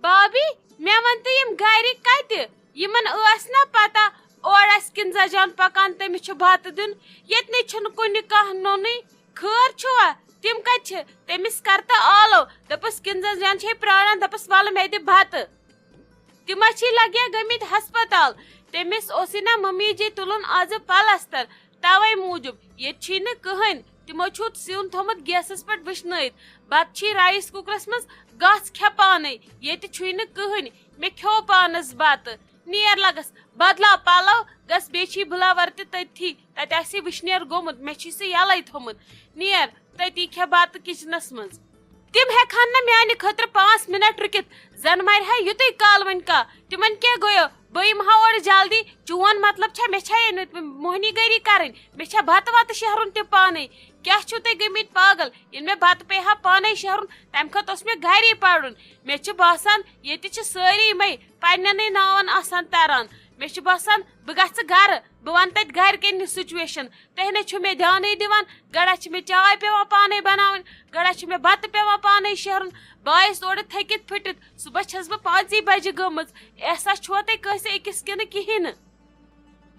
بابی مے one تو M گھر کت یمن ٲس نا پتہ اور کنزا جان پکان تمس بت دن یتنے چھ کن کھانا نونٕے خٲر چھوا تم کت تمس کر تو آلو دپس کنزا جان چھ پراران دپس ول مے د بت تم لگیا گمت ہسپتال تمس اوس نا ممی جی تلن آز پلستر توے موجوب یہ کہین تمو چھ سیون تھومت گیسس پہ وشنائت بت چھ رائس کُکرس مز گھ کھے پانے یہ کہین مے کھو پانس بت نیر لگس بدلا پلو گس بیچی بلاور تھی تت آسی وشنیر گومت مے سہ یلے تھومت نیر تتی کھے بت کچنس مز تم ہیکہن نا میانہ خاطر 5 منٹ رکت زن مر ہے یت کال ون کا تمن کیا گویا بہ یمہا اور جلدی چون مطلب چھا مے موہنی گری کرن مے چھا بت وت شہرن تہ پانے کیا چھو تہ گمت پاگل یل مے بت پیہا پانے شہرن تم کھت اس مے گری پرن مے چھ باسان یہ ساری مے پننے ناون آسان تران مے چھ باسان بہ گژھ گھر بہ ون تت گھر کن سچویشن تہ نہ چھ مے دھیانے دیوان گڑا چھ مے چائے پیوان پانے بناون گڑا چھ مے بت پیوان پانے شہرن باعث اور تھکت پھٹت صبح چھس بہ 5 بجے گمز احساس چھو تہ کٲنٛسہِ أکِس کِنہٕ کِہیٖنۍ نہٕ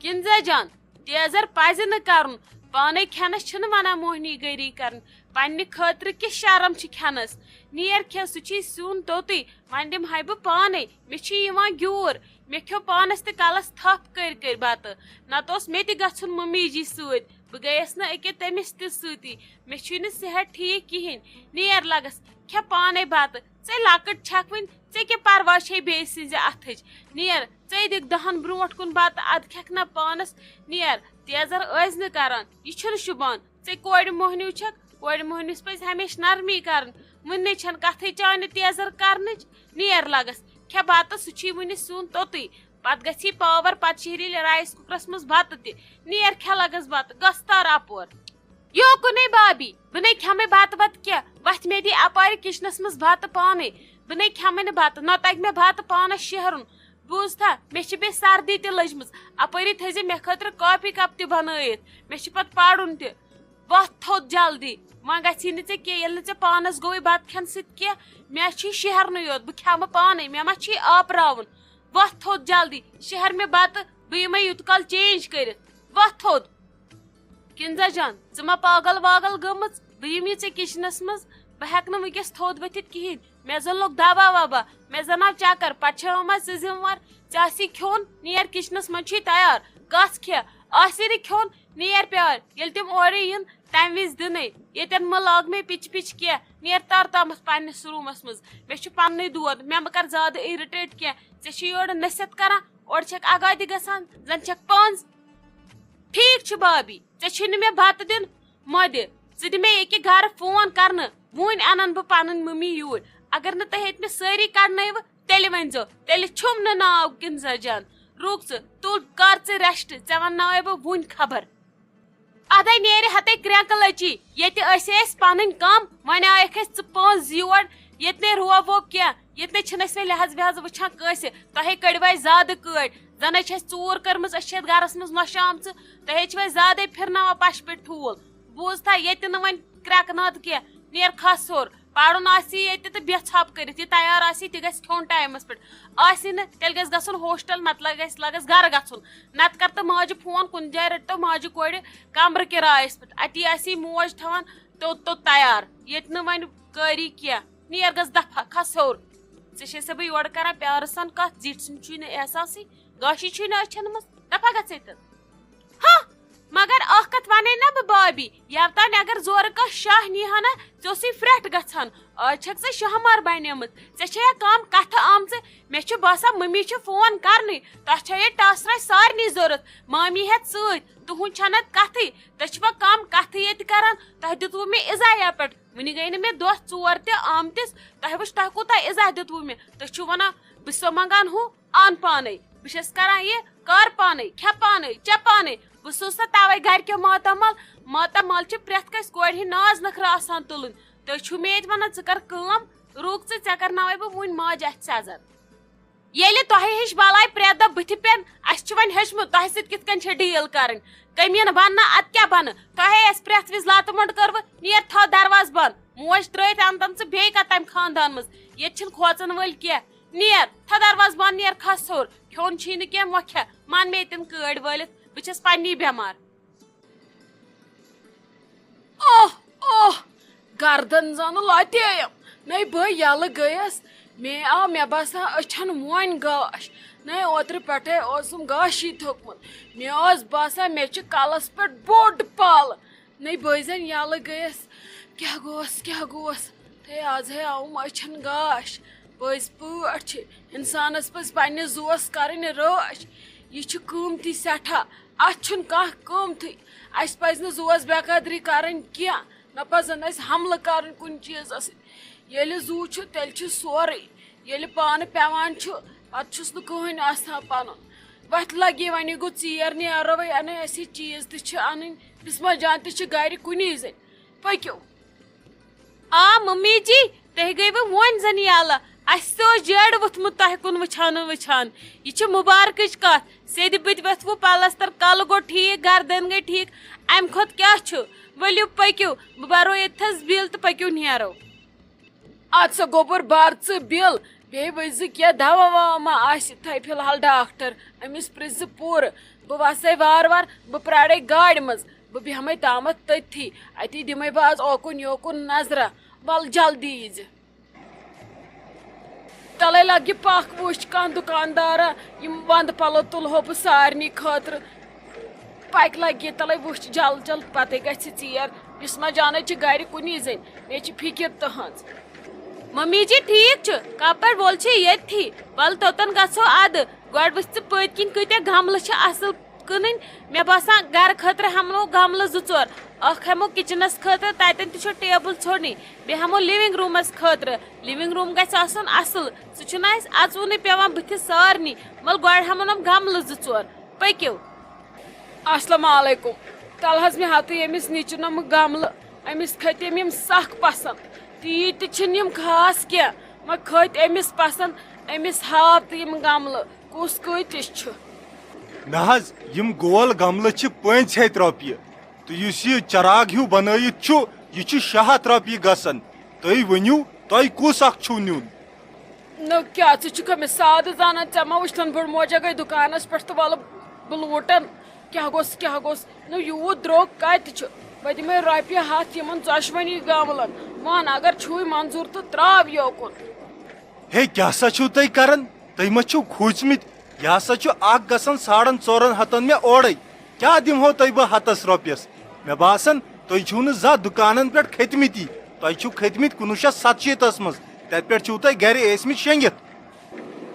کنزا جان تیزر پزِ نہٕ کرُن پانے کھٮ۪نس چھنہٕ ونان موہنی گری کرن پننہِ خٲطرٕ کہِ شرم چھِ کھٮ۪نس نیر کھے سُہ چھی سیُن توٚتُے وۄنۍ دِمہے بہٕ پانے مےٚ چھُ یِوان گیوٗر مےٚ کھیوٚو پانس تہِ کلس تھپھ کٔرۍ بتہٕ نتہٕ اوس مےٚ تہِ گژھُن ممی جی سۭتۍ بہٕ گٔیس نہٕ أکیاہ تٔمِس تہِ سۭتی مےٚ چھُے نہٕ صحت ٹھیٖک کِہیٖنۍ نیر لگس کھے پانے بتہٕ ژے لۄکٕٹ چھکھ وٕنۍ ژے کیٛاہ پرواہ چھے بیٚیہِ سٕنزِ اتھٕچ نیر ژے دِکھ 10 برونٹھ کُن بتہٕ ادٕ کھٮ۪کھ نا پانس نیر تیزر ٲسۍ نہٕ کران یہِ چھُنہٕ شوٗبان ژے کورِ موہنیو چھکھ کورِ موہنِوِس پزِ ہمیشہِ نرمی کرٕنۍ وٕنہِ چھنہٕ کتھٕے چانہِ تیزر کرنٕچ نیر لگس کھے بتہٕ سُہ چھی وٕنہِ سیُن توٚتُے پتہٕ گژھی پاور پتہٕ شہری رایس کُکرس منٛز بتہٕ تہِ نیر کھے لگس بتہٕ گژھ تار اپور یوکُنے بابی بہٕ نے کھٮ۪مے بتہٕ وتہٕ کینٛہہ وتھِ مےٚ دی اپارِ کچنس منٛز بتہٕ پانے بہٕ نے کھٮ۪مے نہٕ بتہٕ نہ تگہِ مےٚ بتہٕ پانس شہرُن بوٗزتھا مےٚ چھِ بیٚیہِ سردی تہِ لٔجمٕژ اپٲری تھٲیزِ مےٚ خٲطرٕ کاپی کپ تہِ بنٲیِتھ مےٚ چھُ پتہٕ پرُن تہِ وتھ تھوٚد جلدی وۄنۍ گژھی نہٕ ژےٚ کینٛہہ ییٚلہِ نہٕ ژےٚ پانس گوٚوٕے بتہٕ کھٮ۪نہٕ سۭتۍ کینٛہہ مےٚ چھُے شہرنٕے یوت بہٕ کھٮ۪مہٕ پانے مےٚ ما چھُے آپراوُن وتھ تھوٚد جلدی شہر مےٚ بتہٕ بہٕ یِمے یوٗت کال چینج کٔرِتھ وتھ تھوٚد کنزا جان ژٕ ما پاگل واگل گٔمٕژ بہٕ یِمہٕ ژےٚ کچنس منٛز بہٕ ہٮ۪کہٕ نہٕ وٕنکیٚس تھوٚد ؤتھِتھ کِہیٖنۍ مےٚ زن لوٚگ دبا وبا مےٚ زن آو چکر پتہٕ چھٲوما ژٕ ذمہٕ ژےٚ آسی کھیوٚن نیر کچنس منٛز چھُے تیار گژھ کھے آسی نہٕ کھیوٚن نیر پیار ییٚلہِ تِم اورٕ یِن تمہِ وِزِ دِنٕے ییٚتٮ۪ن مہ لاگ مےٚ پِچ پِچ کینٛہہ نیر تر تامتھ پننِس روٗمس منٛز مےٚ چھُ پننُے دود مےٚ مہ کر زیادٕ اِرِٹیٹ کینٛہہ ژےٚ چھُے یورٕ نصیحت کران اورٕ چھکھ اگاہ تہِ گژھان زن چھکھ پانٛز ٹھیٖک چھُ بابی ژےٚ چھُے نہٕ مےٚ بتہٕ دِنۍ مہ دِ ژٕ دِ مےٚ ییٚکیٛاہ گرٕ فون کرنہٕ وُنۍ انن بہٕ پنٕنۍ ممی یوٗرۍ اگر نہٕ تُہۍ ییٚتہِ مےٚ سٲری کڑنٲیوٕ تیٚلہِ ؤنۍزیو تیٚلہِ چھُم نہٕ ناو کنزا جان رُک ژٕ تُل کر ژٕ ریسٹ ژےٚ ونناوے بہٕ وُنۍ خبر ادے نیرِ ہتے کرٛٮ۪کہٕ لچی ییٚتہِ ٲسۍ أسۍ پنٕنۍ کم وۄنۍ آیکھ أسۍ ژٕ پانٛژھ یور ییٚتہِ نَے روب ووب کینٛہہ ییٚتہِ نَے چھِنہٕ أسۍ وۄنۍ لحاظ وحاظ وٕچھان کٲنٛسہِ تۄہے کٔڑوے زیادٕ کٲڑۍ زن چھِ اَسہِ ژوٗر کٔرمٕژ أسۍ چھِ یتھ گرس منٛز نۄشہِ آمژٕ تۄہے چھِ وۄنۍ زیادے پھرناوان پشہِ پٮ۪ٹھ ٹھوٗل بوٗزتھا ییٚتہِ نہٕ وۄنۍ کرٛٮ۪کہٕ ناد کینٛہہ نیر کھس ہیوٚر پرُن آسی ییٚتہِ تہٕ بیٚہہ ژھۄپ کٔرِتھ یہِ تیار آسی تہِ گژھِ کھیوٚن ٹایمس پٮ۪ٹھ آسی نہٕ تیٚلہِ گژھِ گژھُن ہوسٹل نتہٕ لگس گرٕ گژھُن نتہٕ کر تہٕ ماجہِ فون کُنہِ جایہِ رٔٹتو ماجہِ کورِ کمرٕ کرایس پٮ۪ٹھ اتی آسی موج تھاوان توٚت تیار ییٚتہِ نہٕ وۄنۍ کٲری کینٛہہ نیر گژھ دفا کھس ہیوٚر ژےٚ چھے سا بہٕ یورٕ کران پیارٕ سان کتھ زِٹھۍ سُنٛد چھُے نہٕ احساسٕے گاشی چھُے نہٕ أچھن منٛز دفا گژھ ییٚتٮ۪ن ہاں مگر اکھ کتھ ونے نا بہٕ بابی یوتانۍ اگر زورٕ کانٛہہ شاہ نیٖہا نا ژےٚ اوسُے پھرٛٹھ گژھان آز چھکھ ژٕ شاہمار بنیمٕژ ژےٚ چھے یا کم کتھٕ آمژٕ مےٚ چھُ باسان ممی چھِ فون کرنٕے تۄہہِ چھو ییٚتہِ ٹاسراے سارنٕے ضروٗرت مامی ہٮ۪تھ سۭتۍ تُہُنٛد چھنہٕ اتہِ کتھٕے تُہۍ چھِوا کم کتھٕ ییٚتہِ کران تۄہہِ دِتوٕ مےٚ عزا یپٲرۍ وُنہِ گٔے نہٕ مےٚ دۄہ 4 تہِ آمتِس تۄہہِ وٕچھ تۄہہِ کوٗتاہ عزا دِتوٕ مےٚ تُہۍ چھِو ونان بہٕ چھسو منگان ہُہ ان پانے بہٕ چھس کران یہِ کر پانے کھے پانے چے پانے بہٕ سوٗزتھا توے گرِکیو ماتامال چھِ پرٛٮ۪تھ کٲنٛسہِ کورِ ہٕنٛدۍ ناز نخرٕ آسان تُلٕنۍ تُہۍ چھِو مےٚ ییٚتہِ ونان ژٕ کر کٲم رُک ژٕ کرناوے بہٕ وُنۍ ماجہِ اتھِ سیزر ییٚلہِ تۄہہِ ہِش بلاے پرٛٮ۪تھ دۄہ بٕتھِ پٮ۪ن اسہِ چھُ وۄنۍ ہیوٚچھمُت تۄہہِ سۭتۍ کِتھ کٔنۍ چھِ ڈیٖل کرٕنۍ کٔمیٖنہٕ بننا ادٕ کیٛاہ بنہٕ تۄہے اسہِ پرٛٮ۪تھ وِزِ لاتہٕ مۄنڈ کٔروٕ نیر تھاو درواز بنٛد موج ترٲیِتھ انتن ژٕ بیٚیہِ کتھ تمہِ خاندان منٛز ییٚتہِ چھِنہٕ کھوژن وٲلۍ کینٛہہ نیر تھا دروازٕ بنٛد نیر کھس ہیوٚر کھیوٚن چھی نہٕ کینٛہہ مۄکھ کھےٚ من مے تِم کٲڑۍ وٲلِتھ بہٕ چھس پننی بٮ۪مار گردن زن لتیم نئی بہ یلہ گیس مے باسان أچھن ون گاش نئی اوترٕ پٮ۪ٹھے اوسُم گاشی تھوٚکمُت مےٚ باسان مےٚ چھُ کلس پٮ۪ٹھ بوٚڑ پل نئی بہٕ زن یلہ گیس کیٛاہ گوس تھے آز ہے آوُم أچھن گاش پٔزۍ پٲٹھۍ چھِ انسانس پزِ پننِس زووس کرٕنۍ رٲچھ یہ چھُ قۭمتی سٮ۪ٹھاہ اتھ چھُنہٕ کانٛہہ قۭمتھٕے اسہِ پزِ نہٕ زووس بے قدری کرٕنۍ کینٛہہ نہ پزن اسہِ حملہٕ کرٕنۍ کُنہِ چیٖزس سۭتۍ ییٚلہِ زوٗ چھُ تیٚلہِ چھُ سورُے ییٚلہِ پانہٕ پیوان چھُ پتہٕ چھُس نہٕ کٕہٕنۍ آسان پنُن وتھ لگی وۄنۍ گوٚو ژیر نیرو وۄنۍ انٕے اَسہِ چیٖز تہِ چھِ انٕنۍ بسما جان تہِ چھِ گرِ کُنی زٔنۍ پٔکِو آ ممی جی تُہۍ گٔیوٕ وۄنۍ زن یلہٕ اسہِ تہِ اوس جیڈٕ ووٚتھمُت تۄہہِ کُن وٕچھان یہِ چھِ مُبارکٕچ کتھ سیٚدِ بٕتھِ ؤتھوٕ پلستر کلہٕ گوٚو ٹھیٖک گردن گٔے ٹھیٖک امہِ کھۄتہٕ کیٛاہ چھُ ؤلِو پٔکِو بہٕ برو ییٚتھس بِل تہٕ پٔکِو نیرو اد سا گوبر بار ژٕ بِل بیٚیہِ ؤنۍزِ کینٛہہ دوا ووا ما آسہِ تھٲے فِلحال ڈاکٹر أمِس پرٛژھزِ پوٗرٕ بہٕ وسے وارٕ بہٕ پرٛارے گاڑِ منٛز بہٕ بیٚہمے تامتھ تٔتھی اتی دِمے بہٕ آز اوکُن یوکُن نظرا ول جلدی ییٖزِ تلے لگ یہِ پکھ وٕچھ کانٛہہ دُکاندارا یِم ونٛدٕ پلو تُلہو بہٕ سارنٕے خٲطرٕ پکہِ لگہِ تلے وٕچھ جل پتے گژھِ ژیر بسما جانے چھِ گرِ کُنی زٔنۍ مےٚ چھِ فِکر تٕہنٛز ممی جی ٹھیک کپر وول چھ یتھی ول توتن گژھو اد گۄڈٕ وٕچھ ژٕ پٔتۍ کِنۍ کۭتیاہ گملہٕ چھِ اصل کٕنٕنۍ مےٚ باسان گرٕ خٲطرٕ ہٮ۪مو گملہٕ 2-4 اکھ ہٮ۪مو کچنس خٲطرٕ تتٮ۪ن تہِ چھُ ٹیبل ژھوٚرنٕے بیٚیہِ ہٮ۪مو لِونگ روٗمس خٲطرٕ لِونگ روٗم گژھِ آسُن اصل سُہ چھُنہ اسہِ اژوُنٕے پیوان بٕتھِ سارنٕے ول گۄڈٕ ہٮ۪مو نم گملہٕ 2-4 پٔکِو السلام علیکم تل حظ مےٚ ہتٕے أمِس نِچہِ نمہٕ گملہٕ أمِس کھٔتِم یِم سخ پسنٛد تیٖتۍ تہِ چھِنہٕ یِم خاص کینٛہہ وۄنۍ کھٔتۍ أمِس پسنٛد أمِس ہاو تہٕ یِم گملہٕ کُس کۭتِس چھُ نہ حظ یم گول گملہٕ چھِ 500 رۄپیہِ تہٕ یُس یہِ چراغ ہیوٗ بنٲیِتھ چھُ یہِ چھُ 600 رۄپیہِ گژھان تُہۍ ؤنِو تۄہہِ کُس اکھ چھُو نیُن نو کیٛاہ ژٕ چھُکھا مےٚ سادٕ زانان ژےٚ ما وٕچھتن بٔڑ موجا گٔے دُکانس پٮ۪ٹھ تہٕ وَلہٕ بہٕ لوٗٹن کیٛاہ گوٚژھ نو یوٗت درٛوگ کتہِ چھُ بہٕ دِمے رۄپیہِ 100 یِمن ژۄشوٕنی گملن ون اگر چھُے منظوٗر تہٕ تراو یوکُن ہے کیٛاہ سا چھُو تُہۍ کران تُہۍ ما چھِو کھوٗژمٕتۍ یہِ ہسا چھُ اکھ گژھان 450 مےٚ اورے کیٛاہ دِمہو تۄہہِ بہٕ 100 رۄپیس مےٚ باسان تُہۍ چھِو نہٕ زانٛہہ دُکانن پٮ۪ٹھ کھٔتمٕتی تۄہہِ چھِو کھٔتمٕتۍ 1967 منٛز تتہِ پٮ۪ٹھ چھِو تۄہہِ گرِ ٲسمٕتۍ شیٚنگِتھ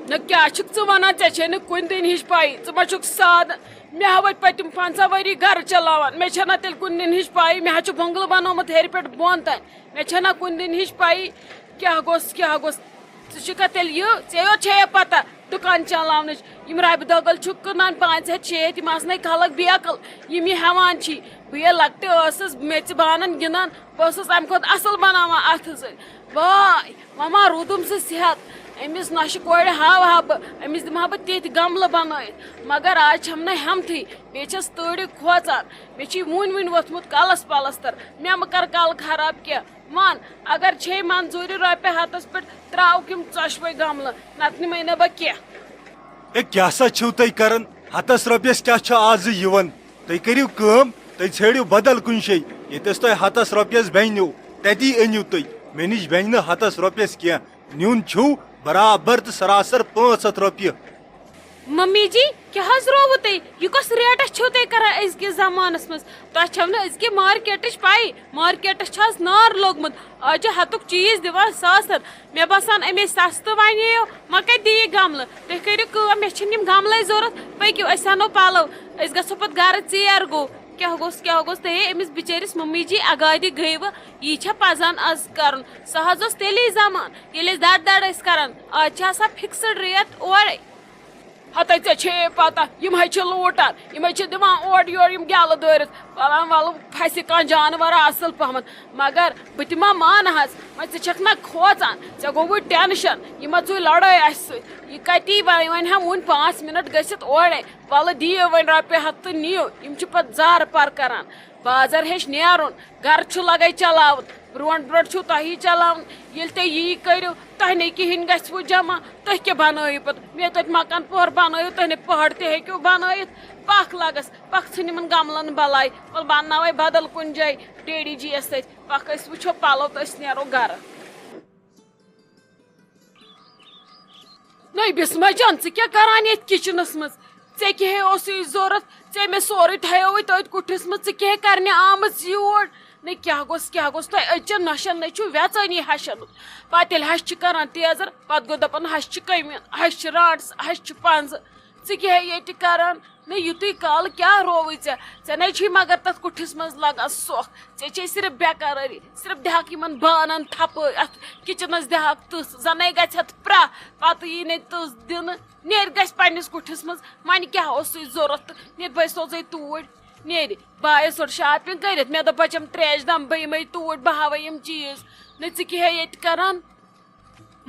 نہ کیٛاہ چھُکھ ژٕ ونان ژےٚ چھے نہٕ کُنہِ دِنۍ ہِش پایی ژٕ ما چھُکھ سادٕ مےٚ ہا وٲتۍ پٔتِم 50 ؤری گرٕ چلاوان مےٚ چھےٚ نہ تیٚلہِ کُنہِ دِنۍ ہِش پایی مےٚ ہا چھُ بنگلہٕ بنومُت ہیٚرِ پٮ۪ٹھ بۄن تانۍ مےٚ چھےٚ نہ کُنہِ دِنۍ ہِش پایی کیٛاہ گوٚژھ ژٕ چھُکھا تیٚلہِ یہِ ژےٚ یوت چھے پتہ دُکان چلاونٕچ یِم ربہِ دۄگل چھُکھ کٕنان 500-600 یِم آسنَے خلق بیکٕل یِم یہِ ہٮ۪وان چھی بہٕ ییٚلہِ لۄکٹہِ ٲسٕس میٚژِ بانن گِنٛدان بہٕ ٲسٕس امہِ کھۄتہٕ اصل بناوان اتھٕ سۭتۍ واے وۄنۍ ما روٗدُم سُہ صحت أمِس نۄشہِ کورِ ہاوہا بہٕ أمِس دِمہٕ ہا بہٕ تِتھۍ گملہٕ بنٲیِتھ مگر آز چھم نہٕ ہٮ۪متھٕے بیٚیہِ چھس تۭرِ کھوژان مےٚ چھُے وُنۍ ووٚتھمُت کلس پلستر مےٚ مہ کر کلہٕ خراب کینٛہہ ون اگر چھے منظوٗری رۄپیہِ 100 پٮ۪ٹھ تراوُکھ یِم ژۄشوے گملہٕ نتہٕ نِمے نہٕ بہٕ کینٛہہ ہے کیٛاہ سا چھِو تُہۍ کران 100 رۄپیس کیٛاہ چھُ آزٕ یِوان تُہۍ کٔرِو کٲم تُہۍ ژھٲنڈِو بدل کُنہِ جایہِ ییٚتٮ۪س تۄہہِ 100 رۄپیس بنِو تتی أنِو تُہۍ مےٚ نِش بنہِ نہٕ 100 رۄپیس کینٛہہ نیُن چھُو برابر تہٕ سراسر 500 رۄپیہِ ممی جی کیٛاہ حظ رووٕ تُہۍ یہِ کۄس ریٹا چھِو تُہۍ کران أزکِس زمانس منٛز تۄہہِ چھو نہٕ أزکہِ مارکیٹٕچ پاے مارکیٹس چھُ آز نار لوگمُت آز چھِ ہتُک چیٖز دِوان ساسن مےٚ باسان اَمے سستہٕ وَنیو ما کتہِ دِیہِ گملہٕ تُہۍ کٔرِو کٲم مےٚ چھِنہٕ یِم گملے ضوٚرتھ پٔکِو أسۍ اَنو پلو أسۍ گژھو پتہٕ گرٕ ژیر گوٚو کیٛاہ گوٚژھ تہٕ أمِس بِچٲرِس ممی جی اگادِ گٔیوٕ یی چھا پزان آز کرُن سُہ حظ اوس تیٚلی زمان ییٚلہِ أسۍ دڑ ٲسۍ کران آز چھِ آسان فِکسٕڈ ریٹ اورے ہتَے ژےٚ چھے پتہ یِمے چھِ لوٗٹان یِمے چھِ دِوان اورٕ یورٕ یِم گیلہٕ دٲرِتھ ولان ولہٕ پھسہِ کانٛہہ جانورا اصل پہمتھ مگر بہٕ تہِ ما مانہٕ حظ وۄنۍ ژٕ چھکھ نہ کھوژان ژےٚ گوٚوُے ٹینشن یہِ ما ژٕے لڑٲے اسہِ سۭتۍ یہِ کتی وۄنۍ ہا وُنہِ 5 منٹ گٔژھِتھ اورے ولہٕ دِیِو وۄنۍ رۄپیہِ 100 تہٕ نِیِو یِم چھِ پتہٕ زارٕ پار کران بازر ہیٚچھ نیرُن گرٕ چھُ لگے چلاوُن برونٛٹھ چھُو تۄہی چلاوُن ییٚلہِ تُہۍ یی کٔرِو تۄہہِ نہٕ کِہیٖنۍ گژھوٕ جمع تُہۍ کیٛاہ بنٲیِو پتہٕ مےٚ تَتہِ مکان پور بنٲیِو تُہۍ نہٕ پہاڑ تہِ ہیٚکِو بنٲیِتھ پکھ لگس پکھ ژھٕن یِمن گملن بلاے وَلہٕ بنناوے بدل کُنہِ جایہِ ڈیڈی جی یس سۭتۍ پکھ أسۍ وٕچھو پلو تہٕ أسۍ نیرو گرٕ نٔے بِسما جان ژٕ کیٛاہ کران ییٚتہِ کِچنس منٛز ژےٚ کیٛاہ اوسُے ضوٚرتھ ژےٚ مےٚ سورُے تھایوٕے تٔتھۍ کُٹھِس منٛز ژٕ کیٛاہ کرنہِ آمٕژ یور نہ کیٛاہ گوٚژھ تۄہہِ أزچٮ۪ن نۄشن نہ چھُ ویژٲنی ہشن پتہٕ ییٚلہِ ہش چھِ کران تیزر پتہٕ گوٚو دپان ہش چھِ کٔمیٖن ہش چھِ رانٛٹس ہش چھِ پنٛزٕ ژٕ کیٛاہ ییٚتہِ کران نہ یُتُے کال کیٛاہ رووٕے ژےٚ نَے چھُے مگر تتھ کُٹھِس منٛز لگان سۄکھ ژےٚ چھے صرف بےقرٲری صرف دِہکھ یِمن بانن تھپٲے اتھ کِچنس دِہکھ تٕژھ زَنَے گژھٮ۪تھ پرٛہ پتہٕ یی نَے تٕژھ دِنہٕ نیرِ گژھِ پننِس کُٹھِس منٛز وۄنۍ کیٛاہ اوسُے ضوٚرتھ تہٕ نیرِ بہٕ سوزے توٗرۍ نیرِ بہٕ آیس اورٕ شاپنگ کٔرِتھ مےٚ دوٚپ بچم تریش دم بہٕ یِمے توٗرۍ بہٕ ہاوے یِم چیٖز نہ ژٕ کیٛاہ ییٚتہِ کران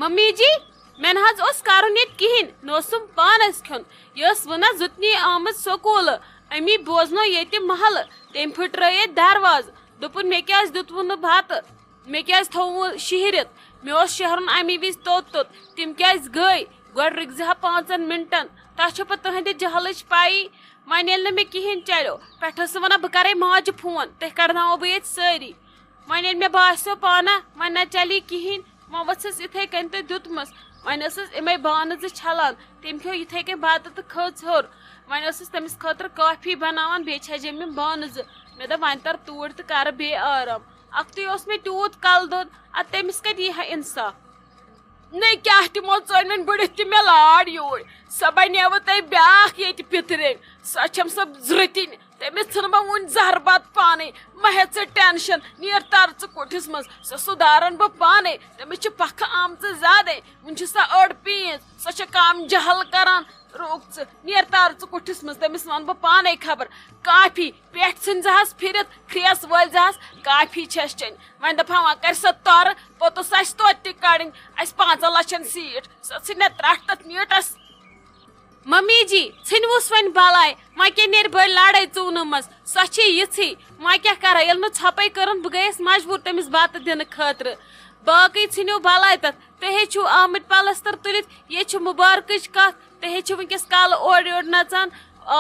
ممی جی مےٚ نہ حظ اوس کرُن ییٚتہِ کِہینۍ نہ اوسُم پانس کھیوٚن یہِ ٲس وُنہ زُتنی آمٕژ سکوٗلہٕ أمی بوزنو ییٚتہِ محلہٕ تٔمۍ پھٕٹرٲے ییٚتہِ دروازٕ دوٚپُن مےٚ کیٛازِ دیُتوٕ نہٕ بتہٕ مےٚ کیٛازِ تھووٕ شیہرِتھ مےٚ اوس شیہرُن امی وِزِ توٚت تِم کیٛازِ گٔے گۄڈٕ رُکزِ ہا 5 مِنٹن تۄہہِ چھو پتہٕ تُہنٛدِ جہلٕچ پایی وۄنۍ ییٚلہِ نہٕ مےٚ کِہینۍ چلیو پٮ۪ٹھٕ ٲسٕم ونان بہٕ کرے ماجہِ فون تُہۍ کرناوو بہٕ ییٚتہِ سٲری وۄنۍ ییٚلہِ مےٚ باسیو پانہ وۄنۍ نہ چلی کِہینۍ وۄنۍ ؤژھٕس یِتھے کٔنۍ تہٕ دیُتمَس وۄنۍ ٲسٕس یِمے بانہٕ 2 چھلان تٔمۍ کھیو یِتھے کٔنۍ بتہٕ تہٕ کھٔژ ہیوٚر وۄنۍ ٲسٕس تٔمِس خٲطرٕ کافی بناوان بیٚیہِ چھجے مےٚ بانہٕ 2 مےٚ دوٚپ وۄنۍ تر توٗرۍ تہٕ کرٕ بیٚیہِ آرام اکھتُے اوس مےٚ تیوٗت کلہٕ دود ادٕ تٔمِس کتہِ یی ہا انصاف نٔے کیٛاہ تِمو ژٲنۍ بٔڑِتھ تہِ مےٚ لاڈ یوٗرۍ سۄ بنیوٕ تۄہہِ بیٛاکھ ییٚتہِ پِترِنۍ سۄ چھم سۄ زرٕتِنۍ تٔمِس ژھٕنہٕ بہٕ وُنہِ زہر بتہٕ پانے مہ ہےٚ ژٕ ٹینشن نیر تر ژٕ کُٹھِس منٛز سۄ سُدارن بہٕ پانے تٔمِس چھِ پکھٕ آمژٕ زیادے وُنہِ چھِ سۄ أڑ پیٖنٛژ سۄ چھِ کم جہل کران رُک ژٕ نیر تر ژٕ کُٹھِس منٛز تٔمِس ونہٕ بہٕ پانے خبر کافی پٮ۪ٹھ ژھٕنزہس پھرِتھ کھریس وٲلزہس کافی چھس چٮ۪نۍ وۄنۍ دپہا وۄنۍ کرِ سۄ تورٕ پوٚتُس آسہِ توتہِ تہِ کڑٕنۍ اسہِ 5 لچھن سیٖٹ سۄ ژھٕنہِ ترٹھ تتھ میٖٹس ممی جی ژھٕنوُس وۄنۍ بلاے وۄنۍ کیٛاہ نیرِ بٔڑ لڑٲے ژوٗنہٕ منٛز سۄ چھِ یِژھٕے وۄنۍ کیٛاہ کرٕ ییٚلہِ نہٕ ژھۄپے کٔرٕن بہٕ گٔیس مجبوٗر تٔمِس بتہٕ دِنہٕ خٲطرٕ باقٕے ژھٕنِو بلاے تتھ تُہۍ ہے چھِو آمٕتۍ پلستر تُلِتھ ییٚتہِ چھِ مُبارکٕچ کتھ تُہۍ ہے چھِو ونکیٚس کالہٕ اورٕ یورٕ نژان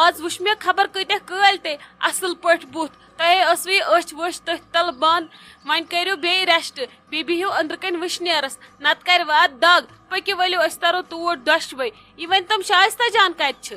آز وٕچھ مےٚ خبر کۭتیاہ کٲلۍ تے اصل پٲٹھۍ بُتھ تۄہے ٲسوٕے أچھ ؤچھ تٔتھۍ تل بنٛد وۄنۍ کٔرِو بیٚیہِ ریسٹ بیٚیہِ بِہِو أنٛدرٕ کَنۍ وٕشنیرس نتہٕ کرِ واتہِ دگ پٔکِو ؤلِو أسۍ ترو توٗرۍ دۄشوے یہِ ؤنۍ تِم شایستہ جان کتہِ چھِ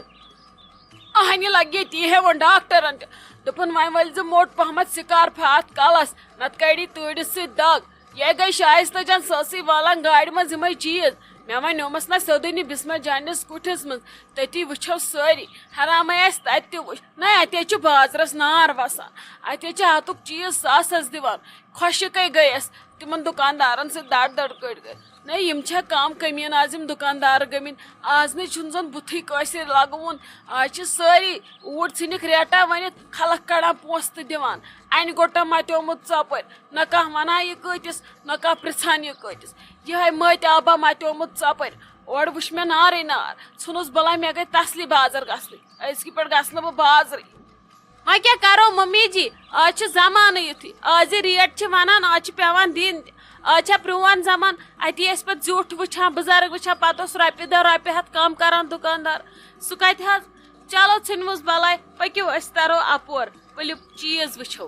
اہنہِ لگہِ ییٚتی ہیوٚن ڈاکٹرن تہِ دوٚپُن وۄنۍ ؤلۍ زِ موٚٹ پہمتھ سِکارفہٕ اتھ کلس نتہٕ کڑی تۭرِس سۭتۍ دگ یہِ گٔے شایستہ جان سۄ ٲسٕے والان گاڑِ منٛز یِمے چیٖز مےٚ ونیومس نہ سیوٚدُے نہٕ بِسما جانس کُٹھِس منٛز تٔتی وٕچھو سٲری حرامے آسہِ تتہِ تہِ وٕچھ نہ اتے چھُ بازرس نار وسان اتے چھِ ہتُک چیٖز ساسس دِوان خۄشِکے گٔیس تِمن دُکاندارن سۭتۍ دڑ کٔڑۍ نہ یِم چھا کم کٔمیٖن آز یِم دُکاندار گٔمٕتۍ آز نَے چھُنہٕ زن بُتھٕے کٲنٛسہِ لگوُن آز چھِ سٲری اوٗرۍ ژھٕنِکھ ریٹا ؤنِتھ خلق کڑان پونٛسہٕ تہٕ دِوان انہِ گوٚٹا متیومُت ژۄپٲرۍ نہ کانٛہہ ونان یہِ کۭتِس نہ کانٛہہ پرژھان یہِ کۭتِس یِہے مٔتۍ آبا متیومُت ژۄپٲرۍ اورٕ وٕچھ مےٚ نارٕے نار ژھٕنُس بلاے مےٚ گٔے تسلی بازر گژھنٕکۍ أزکہِ پٮ۪ٹھ گژھٕ نہٕ بہٕ بازرٕے وۄنۍ کیٛاہ کرو ممی جی آز چھُ زمانہٕ یُتھُے آز یہِ ریٹ چھِ ونان آز چھِ پیوان دِنۍ تہِ آز چھا پرٛون زمان اتی ٲسۍ پتہٕ زیُٹھ وٕچھان بُزرگ وٕچھان پتہٕ اوس رۄپیہِ دہ رۄپیہِ ہتھ کم کران دُکاندار سُہ کتہِ حظ چلو ژھٕنوُس بلاے پٔکِو أسۍ ترو اپور ؤلِو چیٖز وٕچھو